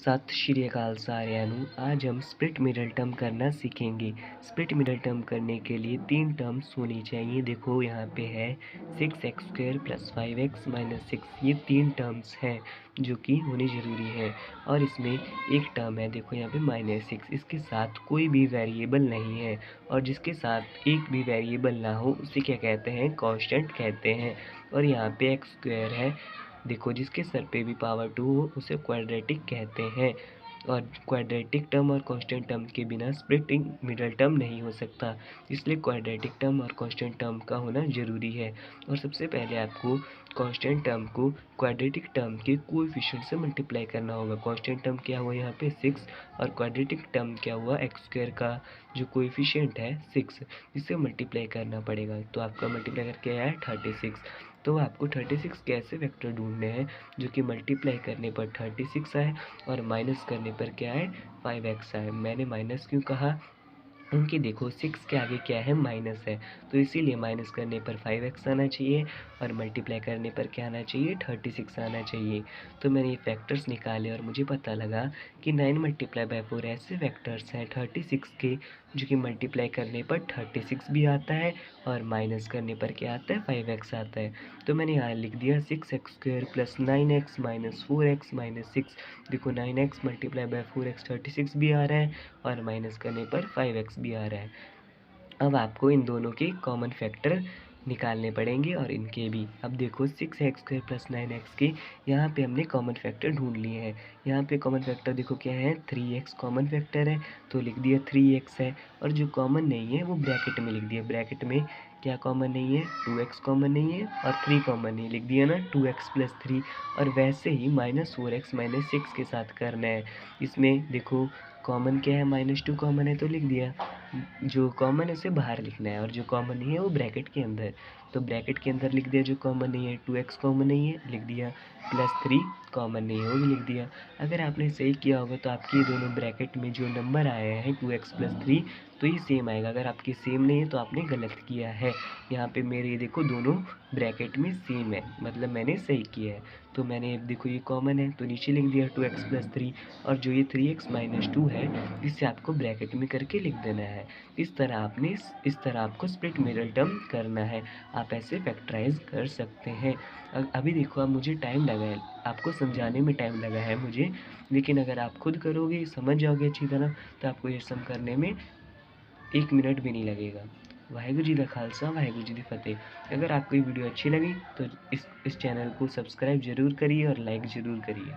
सत श्री अकाल साਰਿਆਂ ਨੂੰ। आज हम स्प्लिट मिडल टर्म करना सीखेंगे। स्प्लिट मिडल टर्म करने के लिए 3 टर्म्स होनी चाहिए। देखो यहाँ पे है 6x² + 5x - 6, ये 3 टर्म्स हैं जो कि होनी ज़रूरी है। और इसमें एक टर्म है, देखो यहाँ पे -6, इसके साथ कोई भी वेरिएबल नहीं है और जिसके साथ एक भी वेरिएबल ना हो उसे क्या कहते हैं, कांस्टेंट कहते हैं। और यहाँ पे x² है, देखो जिसके सर पे भी पावर 2 हो उसे क्वाड्रेटिक कहते हैं। और क्वाड्रेटिक टर्म और कांस्टेंट टर्म के बिना स्प्लिटिंग मिडल टर्म नहीं हो सकता, इसलिए क्वाड्रेटिक टर्म और कांस्टेंट टर्म का होना ज़रूरी है। और सबसे पहले आपको कांस्टेंट टर्म को क्वाड्रेटिक टर्म के कोएफिशिएंट से मल्टीप्लाई करना होगा। कांस्टेंट टर्म क्या हुआ यहाँ पे 6 और क्वाड्रेटिक टर्म क्या हुआ x² का जो कोएफिशिएंट है 6, इससे मल्टीप्लाई करना पड़ेगा। तो आपका मल्टीप्लाई करके आया 36। तो आपको 36 के ऐसे वेक्टर ढूंढने हैं जो कि मल्टीप्लाई करने पर 36 आए और माइनस करने पर क्या है, 5x आए। मैंने माइनस क्यों कहा, क्योंकि देखो 6 के आगे क्या है, माइनस है, तो इसीलिए माइनस करने पर 5x आना चाहिए और मल्टीप्लाई करने पर क्या आना चाहिए, 36 आना चाहिए। तो मैंने ये फैक्टर्स निकाले और मुझे पता लगा कि 9 × 4 ऐसे फैक्टर्स हैं 36 के जो कि मल्टीप्लाई करने पर 36 भी आता है और माइनस करने पर क्या आता है, 5x आता है। तो मैंने यहाँ लिख दिया 6x² + 9x - 4x - 6। देखो 9x × 4x 36 भी आ रहा है और माइनस करने पर 5x भी आ रहा है। अब आपको इन दोनों के कॉमन फैक्टर निकालने पड़ेंगे और इनके भी। अब देखो 6x² + 9x के यहाँ पे हमने कॉमन फैक्टर ढूंढ लिए हैं। यहाँ पे कॉमन फैक्टर देखो क्या है, 3x कॉमन फैक्टर है तो लिख दिया 3x है। और जो कॉमन नहीं है वो ब्रैकेट में लिख दिया। ब्रैकेट में क्या कॉमन नहीं है, 2x कॉमन नहीं है और 3 कॉमन नहीं, लिख दिया ना 2x + 3। और वैसे ही -4x - 6 के साथ करना है। इसमें देखो कॉमन क्या है, -2 कॉमन है तो लिख दिया। जो कॉमन है उसे बाहर लिखना है और जो कॉमन नहीं है वो ब्रैकेट के अंदर। तो ब्रैकेट के अंदर लिख दिया जो कॉमन नहीं है, 2x कॉमन नहीं है लिख दिया, +3 कॉमन नहीं है वो भी लिख दिया। अगर आपने सही किया होगा तो आपके दोनों ब्रैकेट में जो नंबर आए हैं 2x + 3 तो ये सेम आएगा। अगर आपके सेम नहीं है तो आपने गलत किया है। यहाँ पे मेरे ये देखो दोनों ब्रैकेट में सेम है, मतलब मैंने सही किया है। तो मैंने देखो ये कॉमन है तो नीचे लिख दिया 2x + 3 और जो ये 3x - 2 है इसे आपको ब्रैकेट में करके लिख देना है। इस तरह आपको स्प्लिट मिडल टर्म करना है। आप ऐसे फैक्टराइज कर सकते हैं। अभी देखो अब मुझे टाइम लगा है, आपको समझाने में टाइम लगा है मुझे, लेकिन अगर आप खुद करोगे, समझ जाओगे अच्छी तरह, तो आपको ये सम करने में 1 मिनट भी नहीं लगेगा। वाहेगुरू जी दा खालसा, वाहेगुरू जी दी फतेह। अगर आपको ये वीडियो अच्छी लगी तो इस चैनल को सब्सक्राइब ज़रूर करिए और लाइक ज़रूर करिए।